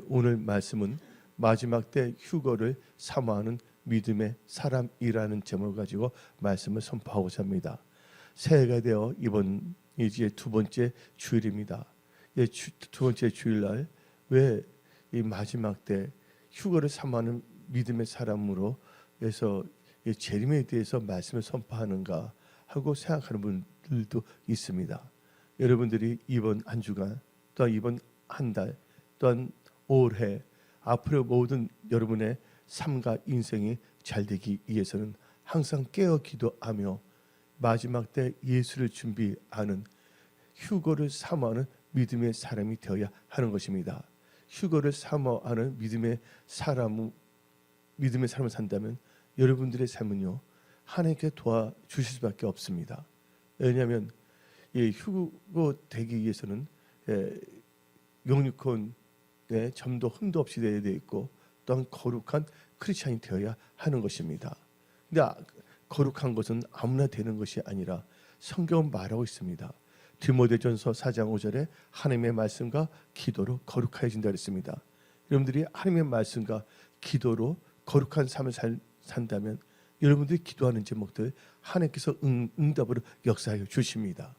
오늘 말씀은 마지막 때 휴거를 사모하는 믿음의 사람이라는 제목을 가지고 말씀을 선포하고자 합니다. 새해가 되어 이번 이제 두 번째 주일입니다. 두 번째 주일날 왜 이 마지막 때 휴거를 사모하는 믿음의 사람으로 해서 재림에 대해서 말씀을 선포하는가 하고 생각하는 분들도 있습니다. 여러분들이 이번 한 주간 또한 이번 한 달 또한 올해 앞으로 모든 여러분의 삶과 인생이 잘 되기 위해서는 항상 깨어 기도하며 마지막 때 예수를 준비하는 휴거를 사모하는 믿음의 사람이 되어야 하는 것입니다. 휴거를 사모하는 믿음의 사람을 산다면 여러분들의 삶은요 하나님께 도와주실 수밖에 없습니다. 왜냐하면 휴거 되기 위해서는 영육혼의 점도 흠도 없이 되어야 있고 또한 거룩한 크리스찬이 되어야 하는 것입니다. 근데 거룩한 것은 아무나 되는 것이 아니라 성경은 말하고 있습니다. 디모데전서 4장 5절에 하나님의 말씀과 기도로 거룩해진다 그랬습니다. 여러분들이 하나님의 말씀과 기도로 거룩한 삶을 산다면 여러분들이 기도하는 제목들 하나님께서 응답으로 역사하여 주십니다.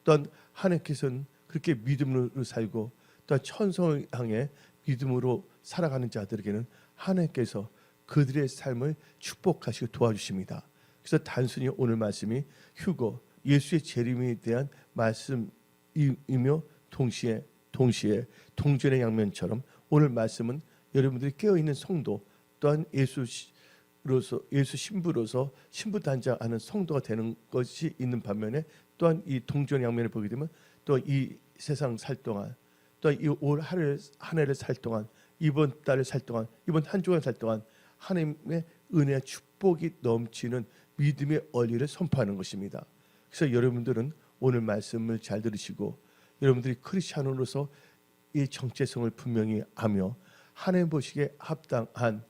또한 하나님께서는 그렇게 믿음으로 살고 또한 천성을 향해 믿음으로 살아가는 자들에게는 하나님께서 그들의 삶을 축복하시고 도와주십니다. 그래서 단순히 오늘 말씀이 휴거 예수의 재림에 대한 말씀이며 동시에 동전의 양면처럼 오늘 말씀은 여러분들이 깨어있는 성도 또한 예수 신부로서 신부 단장하는 성도가 되는 것이 있는 반면에 또한 이 동전의 양면을 보게 되면 또 이 세상 살 동안 또 이 올 한 해를 살 동안 이번 달을 살 동안 이번 한 주간 살 동안 하나님의 은혜와 축복이 넘치는 믿음의 원리를 선포하는 것입니다. 그래서 여러분들은 오늘 말씀을 잘 들으시고 여러분들이 크리스찬으로서 이 정체성을 분명히 하며 하나님 보시기에 합당한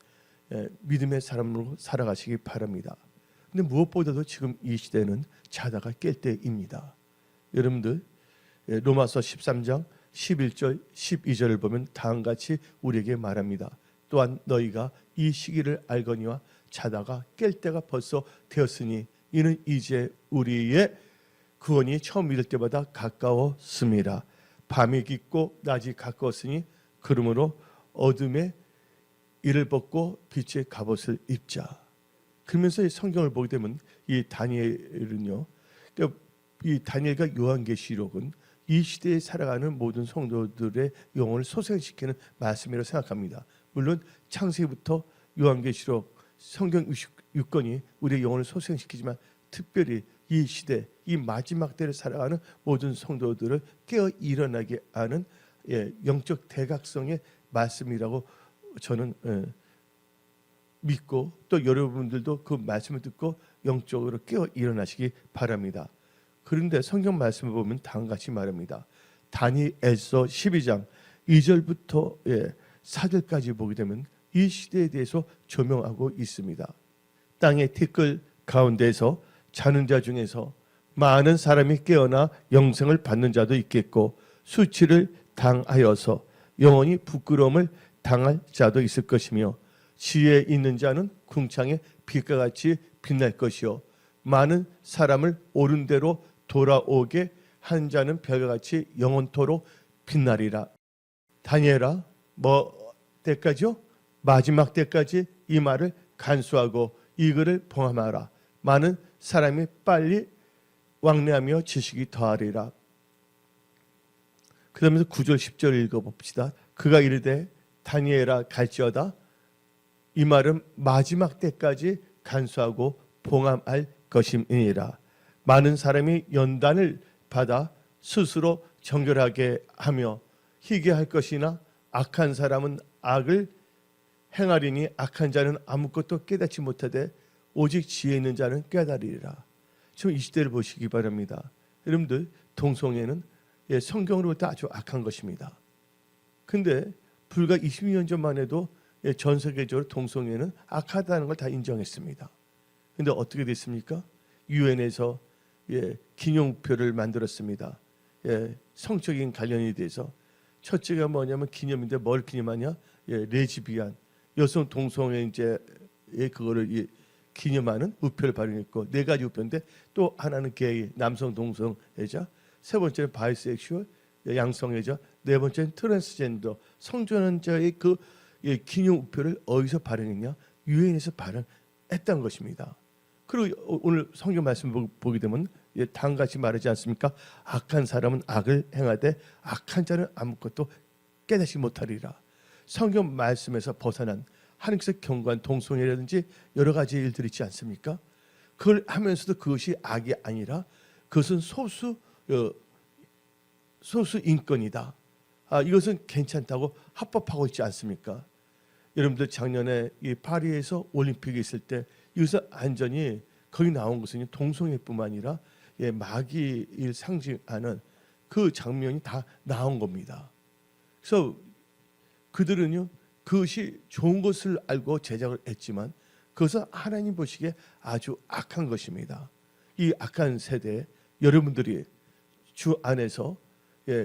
믿음의 사람으로 살아가시기 바랍니다. 근데 무엇보다도 지금 이 시대는 자다가 깰 때입니다. 여러분들 로마서 13장 11절 12절을 보면 다음같이 우리에게 말합니다. 또한 너희가 이 시기를 알거니와 자다가 깰 때가 벌써 되었으니 이는 이제 우리의 구원이 처음 이를 때보다 가까웠음이라. 밤이 깊고 낮이 가까웠으니 그러므로 어둠에 이를 벗고 빛의 갑옷을 입자. 그러면서 이 성경을 보게 되면 이 다니엘은요, 이 다니엘과 요한계시록은 이 시대에 살아가는 모든 성도들의 영혼을 소생시키는 말씀이라고 생각합니다. 물론 창세기부터 요한계시록 성경 6권이 우리의 영혼을 소생시키지만 특별히 이 시대, 이 마지막 때를 살아가는 모든 성도들을 깨어 일어나게 하는 영적 대각성의 말씀이라고 저는 믿고 또 여러분들도 그 말씀을 듣고 영적으로 깨어 일어나시기 바랍니다. 그런데 성경 말씀을 보면 다음같이 말합니다. 다니엘서 12장 2절부터 4절까지 보게 되면 이 시대에 대해서 조명하고 있습니다. 땅의 티끌 가운데서 자는 자 중에서 많은 사람이 깨어나 영생을 받는 자도 있겠고 수치를 당하여서 영원히 부끄러움을 당할 자도 있을 것이며 지혜 있는 자는 궁창의 빛과 같이 빛날 것이요 많은 사람을 옳은 대로 돌아오게 한 자는 별과 같이 영원토록 빛나리라. 다니엘아, 뭐 때까지요? 마지막 때까지 이 말을 간수하고 이 글을 봉함하라. 많은 사람이 빨리 왕래하며 지식이 더하리라. 그러면서 9절 10절 읽어봅시다. 그가 이르되 다니엘아 갈지어다. 이 말은 마지막 때까지 간수하고 봉함할 것임이니라. 많은 사람이 연단을 받아 스스로 정결하게 하며 희게 할 것이나 악한 사람은 악을 행하리니 악한 자는 아무것도 깨닫지 못하되 오직 지혜 있는 자는 깨달으리라. 지금 이 시대를 보시기 바랍니다. 여러분들 동성애는 성경으로 볼 때 아주 악한 것입니다. 근데 불과 20년 전만 해도 전 세계적으로 동성애는 악하다는 걸 다 인정했습니다. 근데 어떻게 됐습니까? 유엔에서 기념표를 만들었습니다. 성적인 관련에 대해서 첫째가 뭐냐면 기념인데 뭘 기념하냐? 레즈비안 여성 동성애 이제 그거를 기념하는 우표를 발행했고 네 가지 우표인데 또 하나는 게이 남성 동성애자, 세 번째는 바이섹슈얼 양성애자, 네 번째는 트랜스젠더 성전환자의 그 기념 우표를 어디서 발행했냐? 유엔에서 발행했다는 것입니다. 그리고 오늘 성경 말씀 보게 되면 다음같이 말하지 않습니까? 악한 사람은 악을 행하되 악한 자는 아무것도 깨닫지 못하리라. 성경 말씀에서 벗어난 하나님께서 경고한 동성애라든지 여러 가지 일들이 있지 않습니까? 그걸 하면서도 그것이 악이 아니라 그것은 소수 인권이다. 이것은 괜찮다고 합법하고 있지 않습니까? 여러분들 작년에 이 파리에서 올림픽이 있을 때 이것은 안전이 거기 나온 것은 동성애뿐만 아니라 마귀를 상징하는 그 장면이 다 나온 겁니다. 그래서 그들은요 그것이 좋은 것을 알고 제작을 했지만 그것은 하나님 보시기에 아주 악한 것입니다. 이 악한 세대에 여러분들이 주 안에서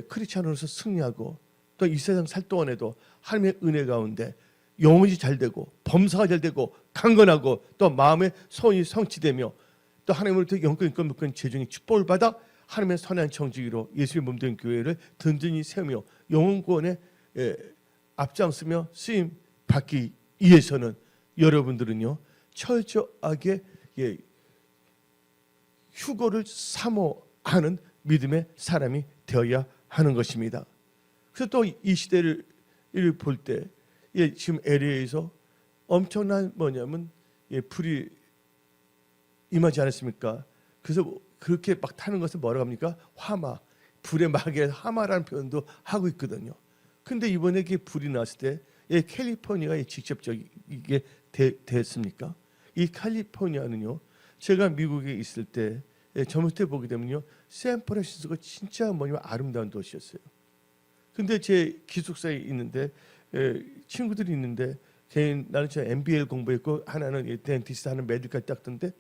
크리스찬으로서 승리하고 또 이 세상 살 동안에도 하나님의 은혜 가운데 영혼이 잘 되고 범사가 잘 되고 강건하고 또 마음의 소원이 성취되며 또 하나님으로부터 영권 묶은 재정의 축복을 받아 하나님의 선한 청지기로 예수의 몸된 교회를 든든히 세우며 영혼 구원에 앞장서며 쓰임 받기 위해서는 여러분들은요 철저하게 휴거를 사모하는 믿음의 사람이 되어야 하는 것입니다. 그래서 또 이 시대를 볼 때 지금 LA에서 엄청난 뭐냐면 불이 임하지 않았습니까? 그래서 그렇게 막 타는 것을 뭐라고 합니까? 화마, 불의 마귀에 하마라는 표현도 하고 있거든요. 근데 이번에 이게 불이 났을 때 캘리포니아에 직접적이게 됐습니까? 이 캘리포니아는요, 제가 미국에 있을 때 젊을 때 보게 되면요, 샌프란시스코가 진짜 뭐냐면 아름다운 도시였어요. 근데 제 기숙사에 있는데 친구들이 있는데 나는 저 MBA 공부했고 하나는 덴티스트 하는 메디컬 닦던데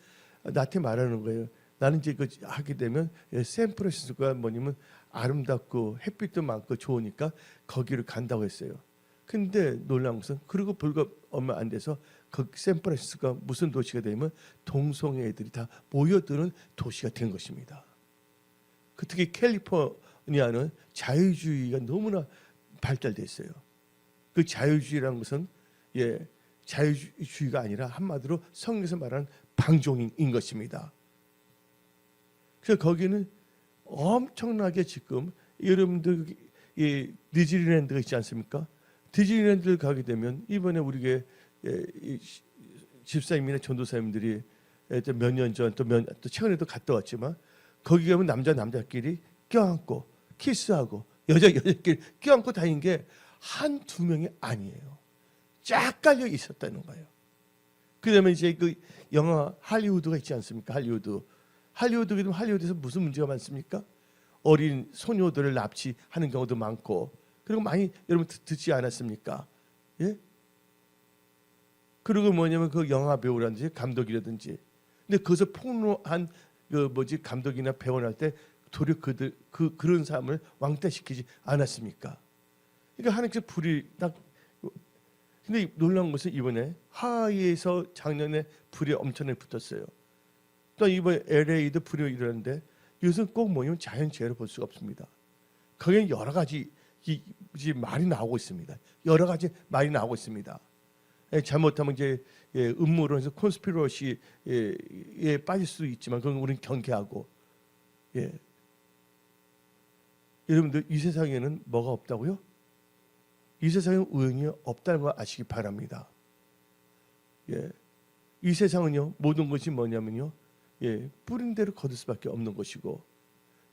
나한테 말하는 거예요. 나는 이제 그 하게 되면 샌프란시스코가 뭐냐면 아름답고 햇빛도 많고 좋으니까 거기를 간다고 했어요. 근데 놀라운 것은 그리고 불과 얼마 안 돼서 그 샌프란시스코가 무슨 도시가 되면 동성애 애들이 다 모여드는 도시가 된 것입니다. 특히 캘리포니아는 자유주의가 너무나 발달돼 있어요. 그 자유주의라는 것은 자유주의가 아니라 한마디로 성경에서 말하는 방종인 것입니다. 그래서 거기는 엄청나게 지금 여러분들 디즈니랜드가 있지 않습니까? 디즈니랜드를 가게 되면 이번에 우리게 집사님이나 전도사님들이 몇 년 전 또 최근에도 갔다 왔지만 거기 가면 남자끼리 껴안고 키스하고 여자끼리 껴안고 다닌 게 한두 명이 아니에요. 쫙 깔려 있었다는 거예요. 그다음에 이제 그 영화 할리우드가 있지 않습니까? 할리우드에서 무슨 문제가 많습니까? 어린 소녀들을 납치하는 경우도 많고 그리고 많이 여러분 듣지 않았습니까? 예? 그리고 뭐냐면 그 영화 배우라든지 감독이라든지 근데 거기서 폭로한 감독이나 배우나 할 때 도리어 그런 사람을 왕따시키지 않았습니까? 그러니까 하나님께서 불이 딱 근데 놀라운 것은 이번에 하와이에서 작년에 불이 엄청나게 붙었어요. 또 이번에 LA도 불이 일어났는데 이것은 꼭 뭐냐면 자연재해로 볼 수가 없습니다. 거기는 여러 가지 말이 나오고 있습니다. 여러 가지 말이 나오고 있습니다. 잘못하면 이제 음모론에서 콘스피러시에 빠질 수도 있지만 그건 우리는 경계하고 여러분들 이 세상에는 뭐가 없다고요? 이 세상에 우연이 없다는 걸 아시기 바랍니다. 이 세상은요 모든 것이 뭐냐면요 뿌린 대로 거둘 수밖에 없는 것이고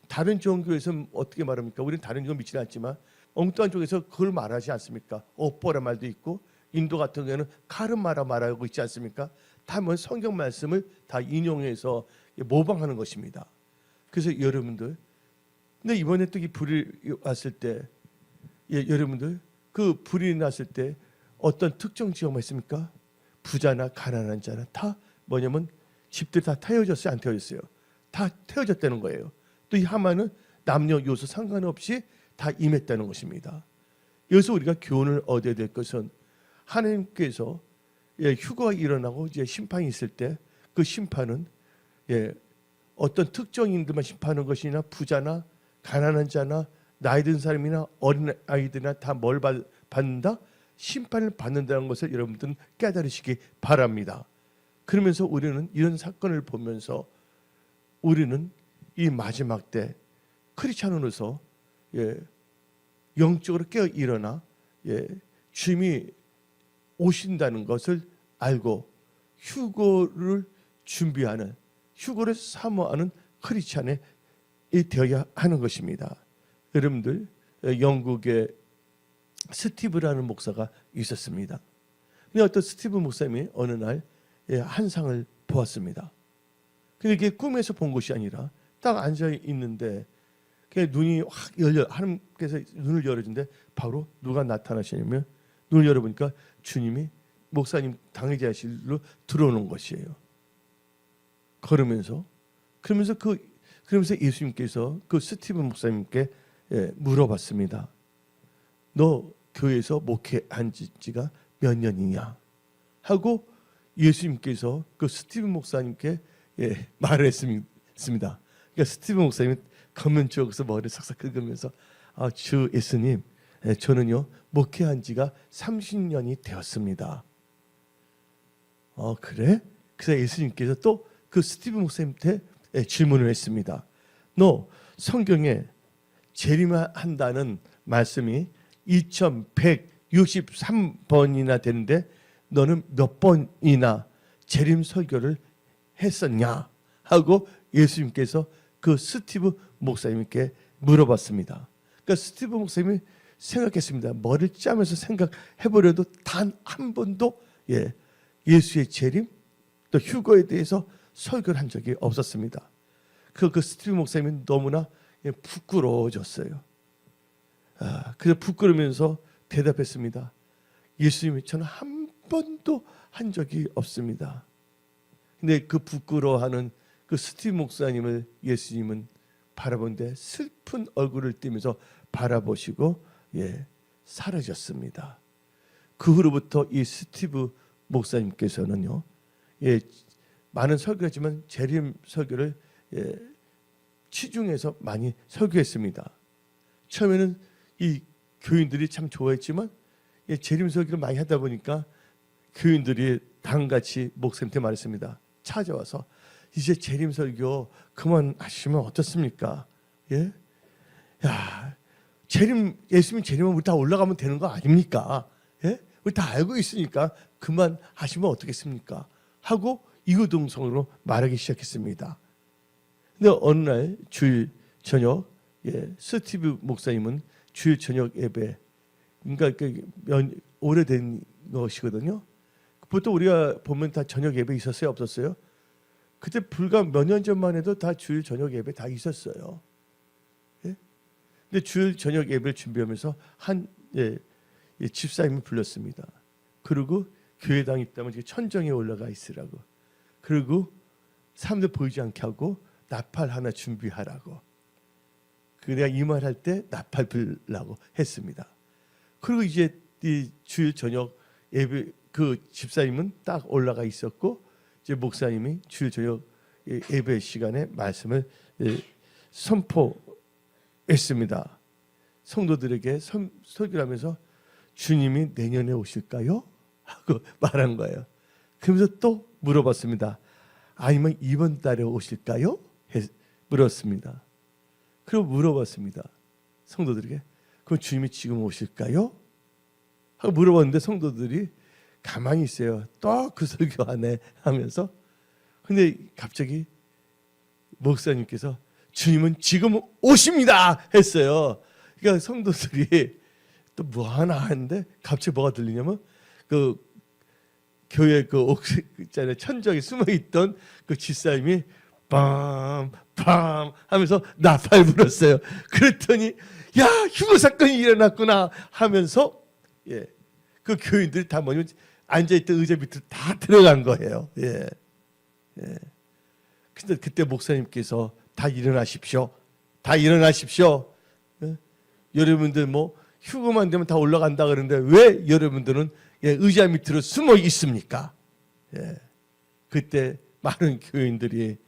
다른 종교에서는 어떻게 말합니까? 우리는 다른 종교 믿지는 않지만 엉뚱한 쪽에서 그걸 말하지 않습니까? 업보란 말도 있고 인도 같은 경우에는 카르마라 말하고 있지 않습니까? 다 뭐 성경 말씀을 다 인용해서 모방하는 것입니다. 그래서 여러분들 근데 이번에 또 이 불이 왔을 때 여러분들 그 불이 났을 때 어떤 특정 지역만 있습니까? 부자나 가난한 자나 다 뭐냐면 집들 다 태워졌어요? 안 태워졌어요? 다 태워졌다는 거예요. 또 이 하마는 남녀 요소 상관없이 다 임했다는 것입니다. 여기서 우리가 교훈을 얻어야 될 것은 하나님께서 휴거가 일어나고 이제 심판이 있을 때 그 심판은 어떤 특정인들만 심판하는 것이 아니라 부자나 가난한 자나 나이 든 사람이나 어린 아이들이나 다 뭘 받는다? 심판을 받는다는 것을 여러분들은 깨달으시기 바랍니다. 그러면서 우리는 이런 사건을 보면서 우리는 이 마지막 때 크리스찬으로서 영적으로 깨어 일어나 주님이 오신다는 것을 알고 휴거를 준비하는, 휴거를 사모하는 크리스찬이 되어야 하는 것입니다. 여러분들, 영국에 스티브라는 목사가 있었습니다. 근데 어떤 스티브 목사님이 어느 날 한 상을 보았습니다. 근데 이게 꿈에서 본 것이 아니라 딱 앉아 있는데 눈이 확 열려, 하나님께서 눈을 열어준데 바로 누가 나타나시냐면 눈을 열어보니까 주님이 목사님 당회자실로 들어오는 것이에요. 그러면서 예수님께서 그 스티븐 목사님께 물어봤습니다. 너 교회에서 목회한 지가 몇 년이냐 하고 예수님께서 그 스티븐 목사님께 말을 했습니다. 그러니까 스티븐 목사님이 겉면 쪽에서 머리를 싹싹 긁으면서 주 예수님, 저는요 목회한 지가 30년이 되었습니다. 그래? 그래서 예수님께서 또 그 스티븐 목사님한테 질문을 했습니다. 너 성경에 재림한다는 말씀이 2163번이나 되는데 너는 몇 번이나 재림 설교를 했었냐 하고 예수님께서 그 스티브 목사님께 물어봤습니다. 그러니까 스티브 목사님이 생각했습니다. 머리를 짜면서 생각해보려도 단 한 번도 예수의 재림 또 휴거에 대해서 설교를 한 적이 없었습니다. 그 스티브 목사님이 너무나 부끄러워졌어요. 그래서 부끄러우면서 대답했습니다. 예수님이 저는 한 번도 한 적이 없습니다. 근데 그 부끄러워하는 그 스티브 목사님을 예수님은 바라보는데 슬픈 얼굴을 띠면서 바라보시고 사라졌습니다. 그 후로부터 이 스티브 목사님께서는요, 많은 설교했지만 재림 설교를 치중해서 많이 설교했습니다. 처음에는 이 교인들이 참 좋아했지만 재림 설교를 많이 하다 보니까 교인들이 당같이 목사님한테 말했습니다. 찾아와서 이제 재림 설교 그만하시면 어떻습니까? 예수님 재림은 우리 다 올라가면 되는 거 아닙니까? 우리 다 알고 있으니까 그만하시면 어떻겠습니까? 하고 이구동성으로 말하기 시작했습니다. 근데 어느 날 주일 저녁 스티브 목사님은 주일 저녁 예배, 그러니까 오래된 것이거든요. 보통 우리가 보면 다 저녁 예배 있었어요, 없었어요? 그때 불과 몇 년 전만 해도 다 주일 저녁 예배 다 있었어요. 근데 주일 저녁 예배를 준비하면서 한 집사님을 불렀습니다. 그리고 교회당 있다면 천정에 올라가 있으라고. 그리고 사람들 보이지 않게 하고 나팔 하나 준비하라고. 그래야 이 말 할 때 나팔 불라고 했습니다. 그리고 이제 이 주일 저녁 예배 그 집사님은 딱 올라가 있었고 이제 목사님이 주일 저녁 예배 시간에 말씀을 선포했습니다. 성도들에게 설교를 하면서 주님이 내년에 오실까요? 하고 말한 거예요. 그러면서 또 물어봤습니다. 아니면 이번 달에 오실까요? 물었습니다. 그리고 물어봤습니다. 성도들에게 그럼 주님이 지금 오실까요? 하고 물어봤는데 성도들이 가만히 있어요. 또 그 설교 하네 하면서. 근데 갑자기 목사님께서 주님은 지금 오십니다 했어요. 그러니까 성도들이 또 뭐 하나 하는데 갑자기 뭐가 들리냐면 그 교회 그 옥상 있잖아요. 천정에 숨어 있던 그 집사님이 빰빰 하면서 나팔 불었어요. 그랬더니 야 휴거 사건이 일어났구나 하면서 그 교인들이 다 뭐냐면 앉아있던 의자 밑으로 다 들어간 거예요. 근데 그때 목사님께서 다 일어나십시오. 다 일어나십시오. 여러분들 뭐 휴거만 되면 다 올라간다 그러는데 왜 여러분들은 의자 밑으로 숨어 있습니까? 그때 많은 교인들이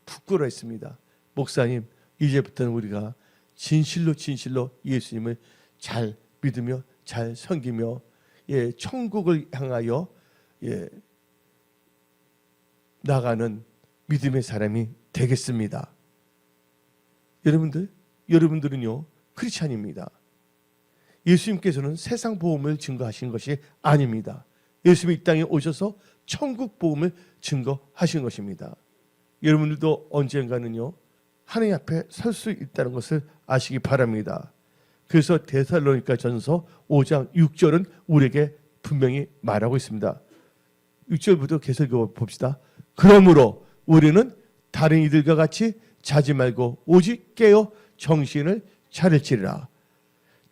부끄러워했습니다. 목사님, 이제부터는 우리가 진실로 예수님을 잘 믿으며 잘 섬기며 천국을 향하여 나가는 믿음의 사람이 되겠습니다. 여러분들은요 크리스찬입니다. 예수님께서는 세상 복음을 증거하신 것이 아닙니다. 예수님이 이 땅에 오셔서 천국 복음을 증거하신 것입니다. 여러분들도 언젠가는요 하나님 앞에 설 수 있다는 것을 아시기 바랍니다. 그래서 데살로니가 전서 5장 6절은 우리에게 분명히 말하고 있습니다. 6절부터 계속 읽어봅시다. 그러므로 우리는 다른 이들과 같이 자지 말고 오직 깨어 정신을 차릴지라.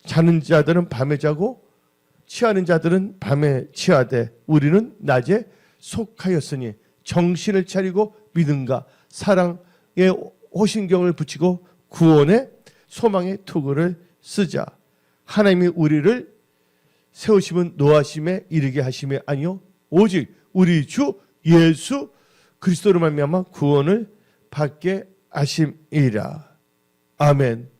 자는 자들은 밤에 자고 취하는 자들은 밤에 취하되 우리는 낮에 속하였으니 정신을 차리고 믿음과 사랑의 호신경을 붙이고 구원의 소망의 투구를 쓰자. 하나님이 우리를 세우심은 노하심에 이르게 하심이 아니요 오직 우리 주 예수 그리스도로 말미암아 구원을 받게 하심이라. 아멘.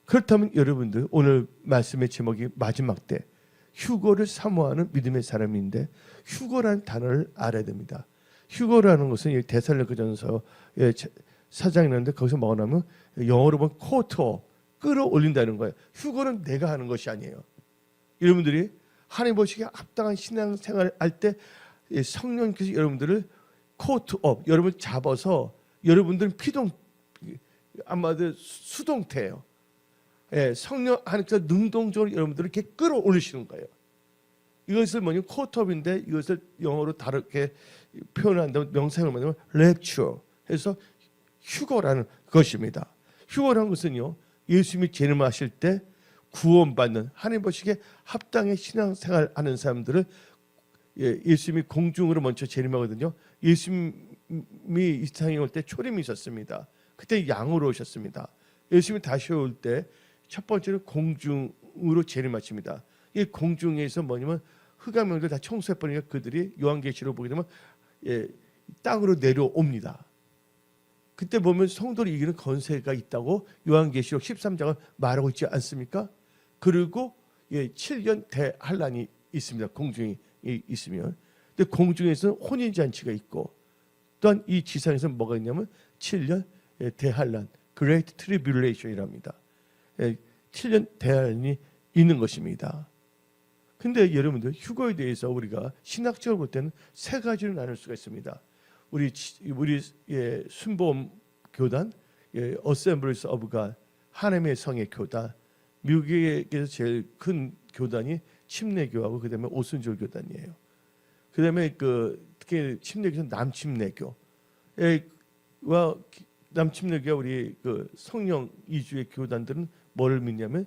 그렇다면 여러분들 오늘 말씀의 제목이 마지막 때 휴거를 사모하는 믿음의 사람인데 휴거라는 단어를 알아야 됩니다. 휴거라는 것은 데살로니가전서 4장이 있는데 거기서 뭐가 나오면 영어로 보면 코트업 끌어올린다는 거예요. 휴거는 내가 하는 것이 아니에요. 여러분들이 하나님 보시기에 합당한 신앙생활을 할 때 성령께서 여러분들을 코트업 여러분을 잡아서 여러분들은 아마도 수동태예요. 성령 하나님께서 능동적으로 여러분들을 이렇게 끌어올리시는 거예요. 이것을 뭐냐면 코트업인데 이것을 영어로 다르게 표현한다면 명사형을 만들면 랩처 해서 휴거라는 것입니다. 휴거라는 것은요 예수님이 재림하실 때 구원받는 하나님 보시기에 합당의 신앙생활하는 사람들을 예수님이 공중으로 먼저 재림하거든요. 예수님이 이 세상에 올 때 초림이 있었습니다. 그때 양으로 오셨습니다. 예수님이 다시 올 때 첫 번째는 공중으로 재림하십니다. 이 공중에서 뭐냐면 흑암명들 다 청소해버리니까 그들이 요한계시록 보게 되면 땅으로 내려옵니다. 그때 보면 성도를 이기는 권세가 있다고 요한계시록 13장을 말하고 있지 않습니까? 그리고 7년 대환란이 있습니다. 공중에 있으면. 근데 공중에서는 혼인잔치가 있고 또한 이 지상에서는 뭐가 있냐면 7년 대환란, Great Tribulation이랍니다. 7년 대환란이 있는 것입니다. 근데 여러분들 휴거에 대해서 우리가 신학적으로 볼 때는 세 가지로 나눌 수가 있습니다. 우리 순복음 교단, Assemblies of God, 하나님의 성의 교단, 미국에서 제일 큰 교단이 침례교하고 그다음에 오순절 교단이에요. 그다음에 특히 침례교는 남침례교와 남침례교와 우리 성령 이주의 교단들은 뭐를 믿냐면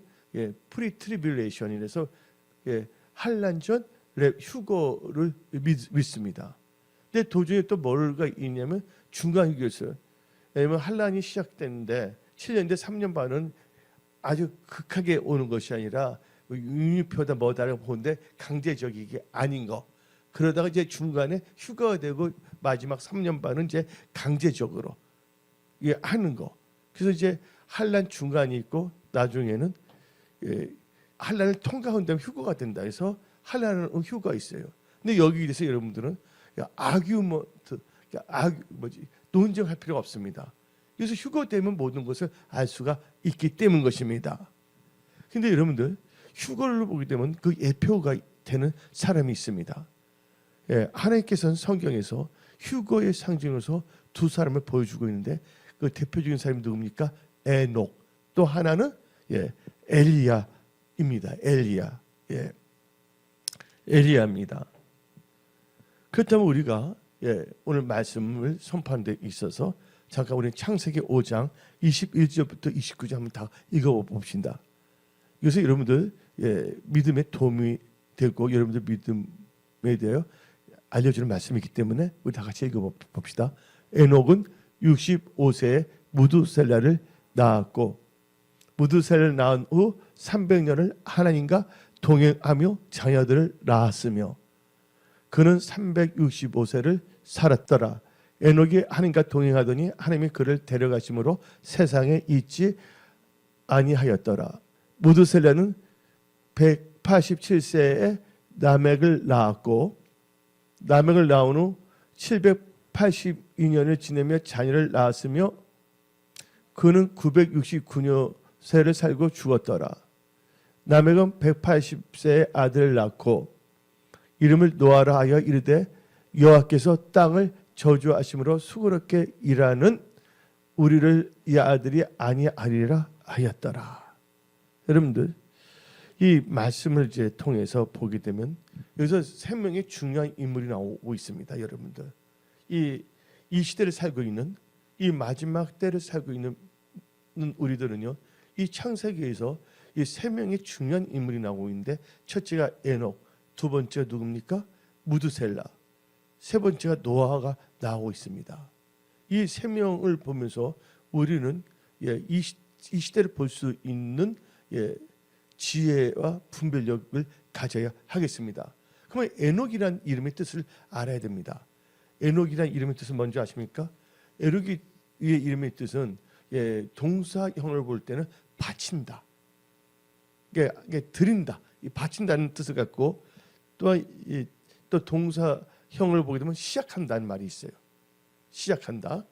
프리트리뷸레이션이라서 환란 전 휴거를 믿습니다. 근데 도중에 또 뭐가 있냐면 중간 휴거였어요. 왜냐하면 환란이 시작됐는데 7년인데 3년 반은 아주 극하게 오는 것이 아니라 유니표다 뭐다라고 보는데 강제적이게 아닌 거. 그러다가 이제 중간에 휴가가 되고 마지막 3년 반은 이제 강제적으로 하는 거. 그래서 이제 환란 중간이 있고 나중에는 환란을 통과한 다음에 휴거가 된다 해서 환란은 휴거가 있어요. 근데 여기에서 여러분들은 논쟁할 필요가 없습니다. 그래서 휴거되면 모든 것을 알 수가 있기 때문 것입니다. 근데 여러분들 휴거를 보게 되면 그 예표가 되는 사람이 있습니다. 하나님께서는 성경에서 휴거의 상징으로서 두 사람을 보여주고 있는데 그 대표적인 사람이 누굽니까? 에녹. 또 하나는 엘리야입니다. 엘리야입니다. 그렇다면 우리가 오늘 말씀을 선포하는 데 있어서 잠깐 우리 창세기 5장 21절부터 29절 한번 다 읽어봅시다. 이것은 여러분들 믿음에 도움이 되고 여러분들 믿음에 대하여 알려주는 말씀이기 때문에 우리 다 같이 읽어봅시다. 에녹은 65세에 무두셀라를 낳았고 무드셀을 낳은 후 300년을 하나님과 동행하며 자녀들을 낳았으며 그는 365세를 살았더라. 에녹이 하나님과 동행하더니 하나님이 그를 데려가심으로 세상에 있지 아니하였더라. 무드셀라는 187세에 라멕을 낳았고 라멕을 낳은 후 782년을 지내며 자녀를 낳았으며 그는 969세를 살고 죽었더라. 라멕은 180세에 아들을 낳고 이름을 노아라 하여 이르되 여호와께서 땅을 저주하심으로 수고롭게 일하는 우리를 이 아들이 아니하리라 하였더라. 여러분들 이 말씀을 이제 통해서 보게 되면 여기서 세 명의 중요한 인물이 나오고 있습니다. 여러분들 이 시대를 살고 있는 이 마지막 때를 살고 있는 우리들은요 이 창세기에서 이 세 명의 중요한 인물이 나오고 있는데 첫째가 에녹, 두 번째가 누굽니까? 무드셀라, 세 번째가 노아가 나오고 있습니다. 이 세 명을 보면서 우리는 이 시대를 볼 수 있는 지혜와 분별력을 가져야 하겠습니다. 그러면 에녹이란 이름의 뜻을 알아야 됩니다. 에녹이란 이름의 뜻은 뭔지 아십니까? 에녹의 이름의 뜻은 동사형을 볼 때는 바친다, 드린다, 바친다는 뜻을 갖고 또 동사형을 보게 되면 시작한다는 말이 있어요. 시작한다.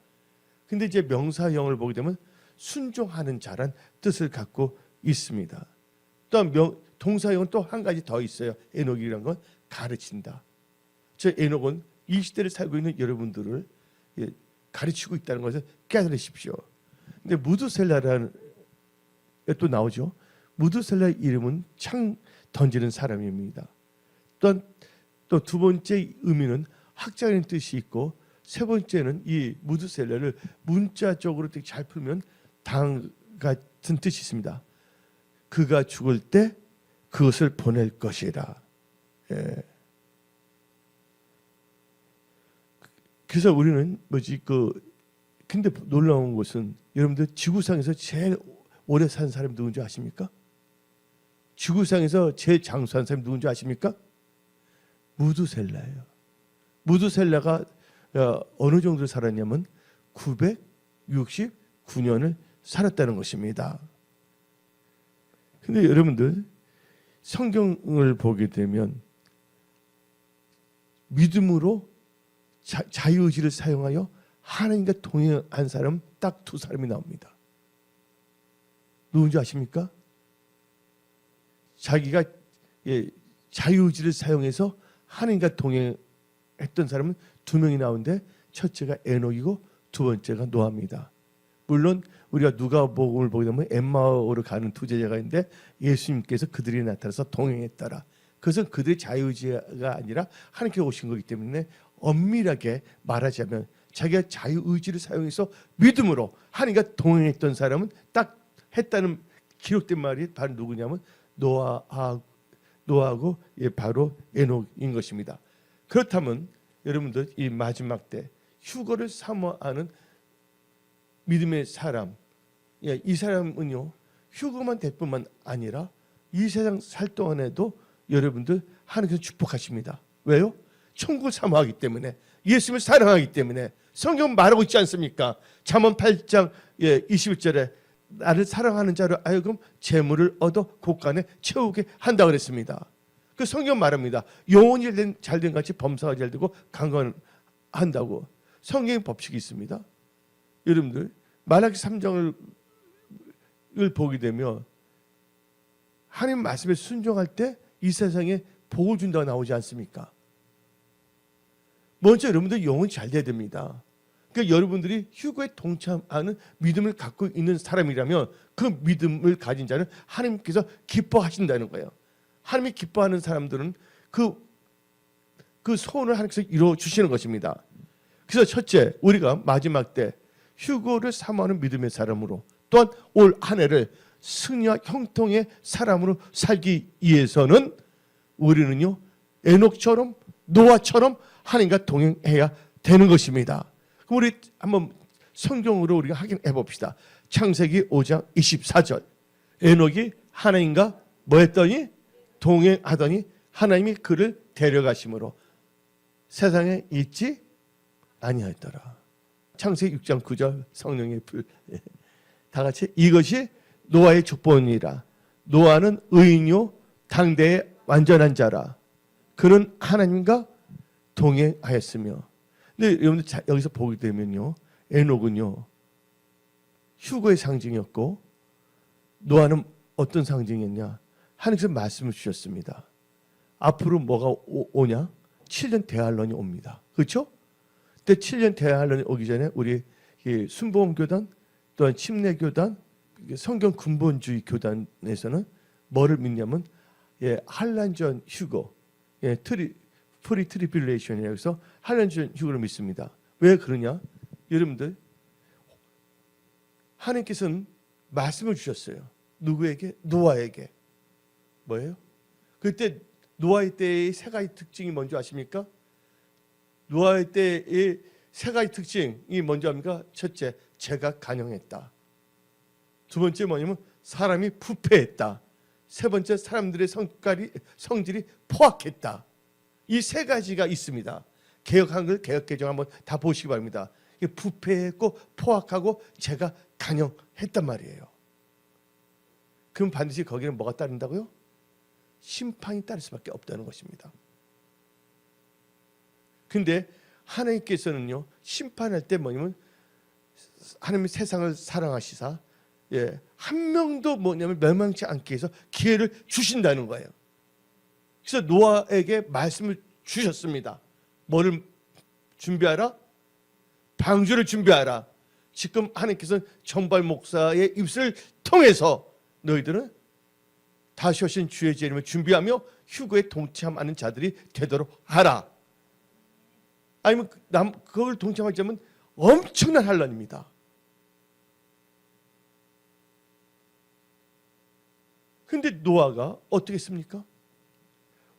근데 이제 명사형을 보게 되면 순종하는 자란 뜻을 갖고 있습니다. 또한 동사형은 또 한 가지 더 있어요. 에녹이라는 건 가르친다. 저 에녹은 이 시대를 살고 있는 여러분들을 가르치고 있다는 것을 깨달으십시오. 근데 무드셀라라는 또 나오죠. 무드셀라의 이름은 창 던지는 사람입니다. 또한 또 두 번째 의미는 학자라는 뜻이 있고 세 번째는 이 무드셀라를 문자적으로 되게 잘 풀면 다음 같은 뜻이 있습니다. 그가 죽을 때 그것을 보낼 것이라. 그래서 우리는 근데 놀라운 것은 여러분들 지구상에서 제일 오래 산 사람이 누군지 아십니까? 지구상에서 제일 장수한 사람이 누군지 아십니까? 무드셀라예요. 무드셀라가 어느 정도 살았냐면 969년을 살았다는 것입니다. 근데 여러분들 성경을 보게 되면 믿음으로 자유의지를 사용하여 하나님과 동행한 사람 딱 두 사람이 나옵니다. 누군지 아십니까? 자기가 자유의지를 사용해서 하나님과 동행했던 사람은 두 명이 나오는데 첫째가 에녹이고 두 번째가 노아입니다. 물론 우리가 누가복음을 보게 되면 엠마오로 가는 두 제자가 있는데 예수님께서 그들이 나타나서 동행했더라. 그것은 그들의 자유의지가 아니라 하나님께 오신 거기 때문에 엄밀하게 말하자면 자기가 자유의지를 사용해서 믿음으로 하나님과 동행했던 사람은 딱 했다는 기록된 말이 바로 누구냐면 노아하고 바로 에녹인 것입니다. 그렇다면 여러분들 이 마지막 때 휴거를 사모하는 믿음의 사람, 이 사람은요 휴거만 될 뿐만 아니라 이 세상 살 동안에도 여러분들 하나님께서 축복하십니다. 왜요? 천국을 사모하기 때문에, 예수님을 사랑하기 때문에. 성경은 말하고 있지 않습니까? 잠언 8장 21절에 나를 사랑하는 자로 하여금 재물을 얻어 곳간에 채우게 한다 그랬습니다. 그 성경 말합니다. 영혼이 잘된 같이 범사가 잘되고 강건한다고. 성경의 법칙이 있습니다. 여러분들 말라기 3장을 보게 되면 하나님 말씀에 순종할 때 이 세상에 복을 준다고 나오지 않습니까? 먼저 여러분들 영혼이 잘 돼야 됩니다. 그러니까 여러분들이 휴거에 동참하는 믿음을 갖고 있는 사람이라면 그 믿음을 가진 자는 하나님께서 기뻐하신다는 거예요. 하나님이 기뻐하는 사람들은 그 소원을 하나님께서 이루어 주시는 것입니다. 그래서 첫째, 우리가 마지막 때 휴거를 사모하는 믿음의 사람으로, 또한 올 한 해를 승리와 형통의 사람으로 살기 위해서는 우리는요 에녹처럼 노아처럼 하나님과 동행해야 되는 것입니다. 그럼 우리 한번 성경으로 우리가 확인해 봅시다. 창세기 5장 24절. 에녹이 하나님과 뭐 했더니 동행하더니 하나님이 그를 데려가심으로 세상에 있지 아니하였더라. 창세기 6장 9절 성령의 불. 다 같이 이것이 노아의 족보니라. 노아는 의인요 당대의 완전한 자라. 그는 하나님과 동행하였으며. 근데 여러분들 여기서 보게 되면요, 에녹은요 휴거의 상징이었고 노아는 어떤 상징이었냐? 하나님께서 말씀을 주셨습니다. 앞으로 뭐가 오냐? 7년 대환란이 옵니다. 그렇죠? 근데 7년 대환란이 오기 전에 우리 순복음교단 또한 침례교단 성경 근본주의 교단에서는 뭐를 믿냐면 한란전 휴거, 프리 트리빌레이션이라고 해서 한란전 휴거를 믿습니다. 왜 그러냐? 여러분들 하나님께서는 말씀을 주셨어요. 누구에게? 노아에게. 뭐예요? 그때 노아의 때의 세 가지 특징이 뭔지 아십니까? 노아의 때의 세 가지 특징이 뭔지 압니까? 첫째, 죄가 간영했다. 두 번째 뭐냐면 사람이 부패했다. 세 번째, 사람들의 성질이 포악했다. 이 세 가지가 있습니다. 개혁한글 개혁개정 한번 다 보시기 바랍니다. 부패했고 포악하고 죄가 간영했단 말이에요. 그럼 반드시 거기는 뭐가 따른다고요? 심판이 따를 수밖에 없다는 것입니다. 근데 하나님께서는요 심판할 때 뭐냐면 하나님이 세상을 사랑하시사 한 명도 뭐냐면 멸망치 않게 해서 기회를 주신다는 거예요. 그래서 노아에게 말씀을 주셨습니다. 뭐를 준비하라? 방주를 준비하라. 지금 하나님께서는 정발 목사의 입술을 통해서 너희들은 다시 오신 주의 재림을 준비하며 휴거에 동참하는 자들이 되도록 하라. 아니면 그걸 동참하자면 엄청난 환란입니다. 근데 노아가 어떻게 했습니까?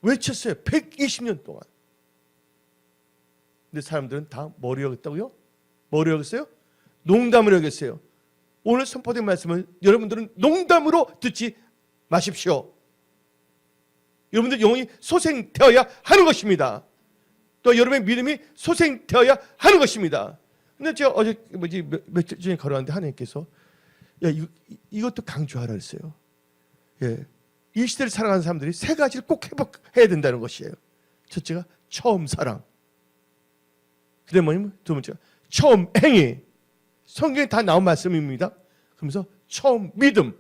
외쳤어요. 120년 동안. 근데 사람들은 다 뭐로 여겼다고요? 뭐로 여겼어요? 농담으로 여겼어요. 오늘 선포된 말씀을 여러분들은 농담으로 듣지 마십시오. 여러분들 영혼이 소생되어야 하는 것입니다. 또 여러분의 믿음이 소생되어야 하는 것입니다. 근데 제가 어제 며칠 전에 걸어왔는데 하나님께서 이것도 강조하라 했어요. 이 시대를 살아가는 사람들이 세 가지를 꼭 회복해야 된다는 것이에요. 첫째가 처음 사랑. 그다음 뭐냐면 두 번째가 처음 행위. 성경에 다 나온 말씀입니다. 그러면서 처음 믿음.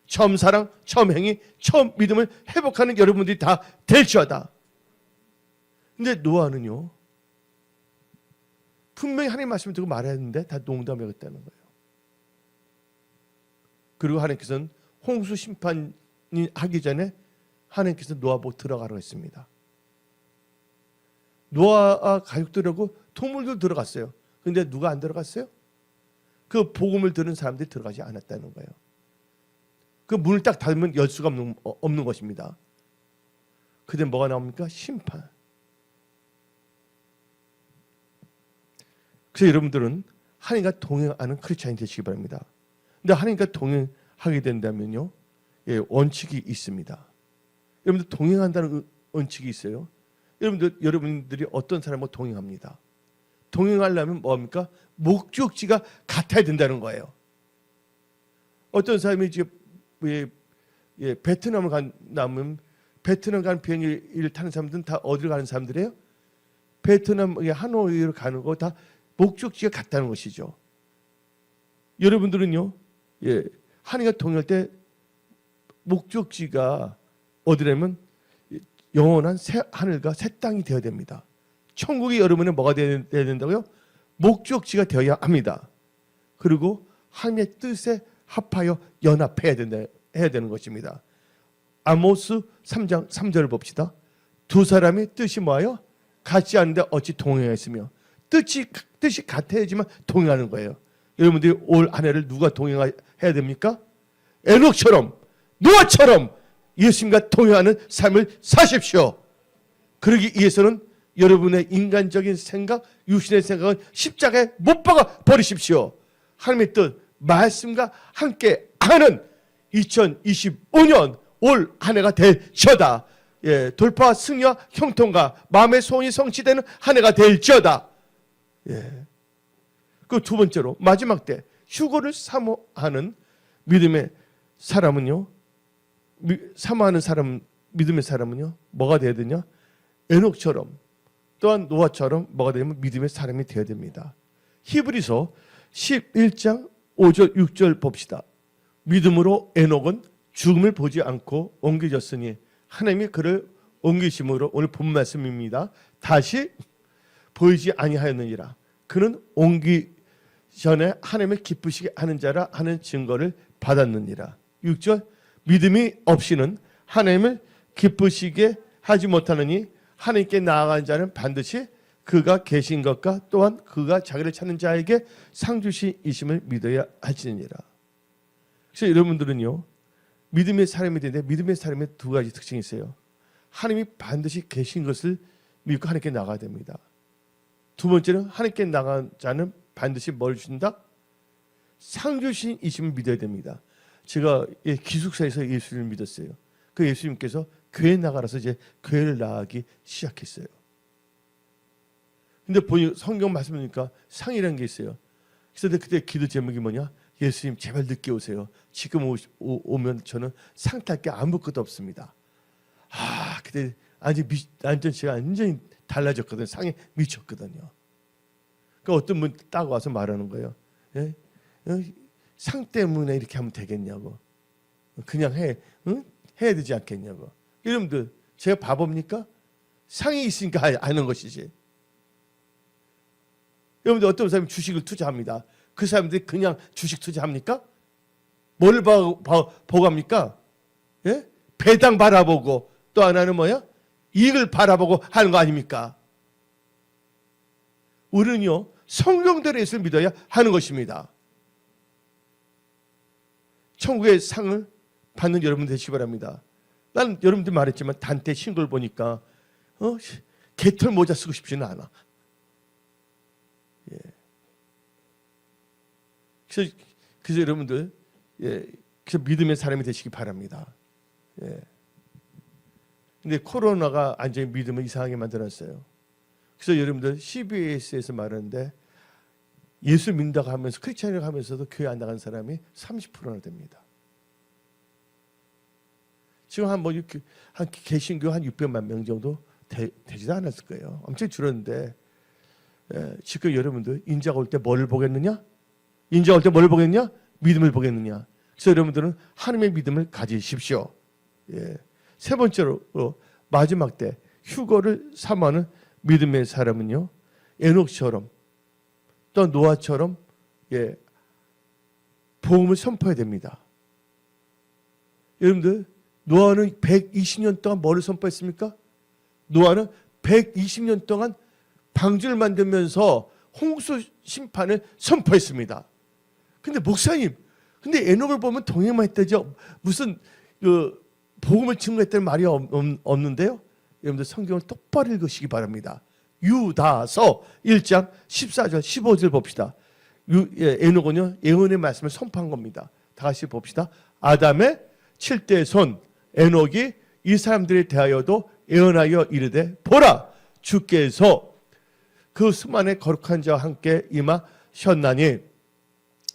처음 사랑, 처음 행위, 처음 믿음을 회복하는 여러분들이 다 될지어다. 근데 노아는요 분명히 하나님 말씀을 듣고 말해야 했는데 다 농담이었다는 거예요. 그리고 하나님께서는 홍수 심판이 하기 전에 하나님께서 노아 보고 들어가라고 했습니다. 노아와 가족들하고 동물들 들어갔어요. 근데 누가 안 들어갔어요? 그 복음을 들은 사람들이 들어가지 않았다는 거예요. 그 문을 딱 닫으면 열 수가 없는 것입니다. 그때 뭐가 나옵니까? 심판. 그래서 여러분들은 하나님과 동행하는 크리스찬이 되시기 바랍니다. 근데 하나님과 동행하게 된다면요 원칙이 있습니다. 여러분들 동행한다는 원칙이 있어요. 여러분들이 어떤 사람과 동행합니다. 동행하려면 뭡니까? 목적지가 같아야 된다는 거예요. 어떤 사람이 이제 베트남을 간다면 베트남 가는 비행기를 타는 사람들은 다 어디로 가는 사람들이에요? 베트남 하노이로 가는 거 다 목적지가 같다는 것이죠. 여러분들은요, 하나님과 동행할 때 목적지가 어디라면 영원한 새 하늘과 새 땅이 되어야 됩니다. 천국이 여러분의 뭐가 되어야 된다고요? 목적지가 되어야 합니다. 그리고 하나님의 뜻에 합하여 연합해야 해야 되는 것입니다. 아모스 3장 3절을 봅시다. 두 사람이 뜻이 뭐예요? 같지 않은데 어찌 동행했으며. 뜻이 같아야지만 동행하는 거예요. 여러분들이 올 한 해를 누가 동행해야 됩니까? 에녹처럼 노아처럼 예수님과 동행하는 삶을 사십시오. 그러기 위해서는 여러분의 인간적인 생각, 육신의 생각은 십자가에 못 박아 버리십시오. 하나님의 뜻, 말씀과 함께 하는 2025년 올 한 해가 될지어다. 예, 돌파 승리와 형통과 마음의 소원이 성취되는 한 해가 될지어다. 예. 그 두 번째로 마지막 때 휴거를 사모하는 믿음의 사람은요. 사모하는 사람, 믿음의 사람은요. 뭐가 돼야 되냐? 에녹처럼 또한 노아처럼 뭐가 되냐면 믿음의 사람이 되어야 됩니다. 히브리서 11장 5절 6절 봅시다. 믿음으로 에녹은 죽음을 보지 않고 옮겨졌으니 하나님이 그를 옮기심으로, 오늘 본 말씀입니다. 다시 보이지 아니하였느니라. 그는 옮기 전에 하나님을 기쁘시게 하는 자라 하는 증거를 받았느니라. 6절 믿음이 없이는 하나님을 기쁘시게 하지 못하느니 하나님께 나아간 자는 반드시 그가 계신 것과 또한 그가 자기를 찾는 자에게 상 주시이심을 믿어야 할지니라. 그래서 여러분들은요, 믿음의 사람이 되는데 믿음의 사람의 두 가지 특징이 있어요. 하나님이 반드시 계신 것을 믿고 하나님께 나가야 됩니다. 두 번째는 하나님께 나간 자는 반드시 뭘 주신다? 상 주시이심을 믿어야 됩니다. 제가 기숙사에서 예수님을 믿었어요. 그 예수님께서 교회 나가라서 이제 교회를 나가기 시작했어요. 근데 보니 성경 말씀이니까 상이라는 게 있어요. 그래서 그때 기도 제목이 뭐냐? 예수님 제발 늦게 오세요. 지금 오면 저는 상 탈 게 아무것도 없습니다. 그때 완전 제가 완전히 달라졌거든요. 상에 미쳤거든요. 그러니까 어떤 분 딱 와서 말하는 거예요. 예? 상 때문에 이렇게 하면 되겠냐고. 그냥 해야 되지 않겠냐고. 여러분들 제가 바보입니까? 상이 있으니까 아는 것이지. 여러분들 어떤 사람이 주식을 투자합니다. 그 사람들이 그냥 주식 투자합니까? 뭘 보고 합니까? 예? 배당 바라보고 또 하나는 뭐야? 이익을 바라보고 하는 거 아닙니까? 우리는요, 성경대로 예수를 믿어야 하는 것입니다. 천국의 상을 받는 여러분 되시기 바랍니다. 난 여러분들 말했지만 단테 신걸 보니까 개털 모자 쓰고 싶지는 않아. 예. 그래서 여러분들 그래서 믿음의 사람이 되시기 바랍니다. 예. 근데 코로나가 완전히 믿음을 이상하게 만들었어요. 그래서 여러분들 CBS에서 말하는데 예수 믿는다고 하면서 크리스찬이라고 하면서도 교회 안 나간 사람이 30%나 됩니다. 지금 한 개신교 한 600만 명 정도 되지도 않았을 거예요. 엄청 줄었는데 지금 여러분들 인자가 올 때 뭘 보겠느냐? 인자가 올 때 뭘 보겠느냐? 믿음을 보겠느냐? 그래서 여러분들은 하나님의 믿음을 가지십시오. 예. 세 번째로 마지막 때 휴거를 사모하는 믿음의 사람은요, 에녹처럼 또 노아처럼 복음을 선포해야 됩니다. 여러분들 노아는 120년 동안 뭐를 선포했습니까? 노아는 120년 동안 방주를 만들면서 홍수 심판을 선포했습니다. 근데 목사님, 근데 에녹을 보면 동행만 했다죠. 무슨 복음을 증거했다는 말이 없는데요. 여러분들 성경을 똑바로 읽으시기 바랍니다. 유다서 1장 14절 15절 봅시다. 에녹은요, 예언의 말씀을 선포한 겁니다. 다 같이 봅시다. 아담의 7대 손 에녹이 이 사람들에 대하여도 예언하여 이르되 보라, 주께서 그 수많은 거룩한 자와 함께 임하셨나니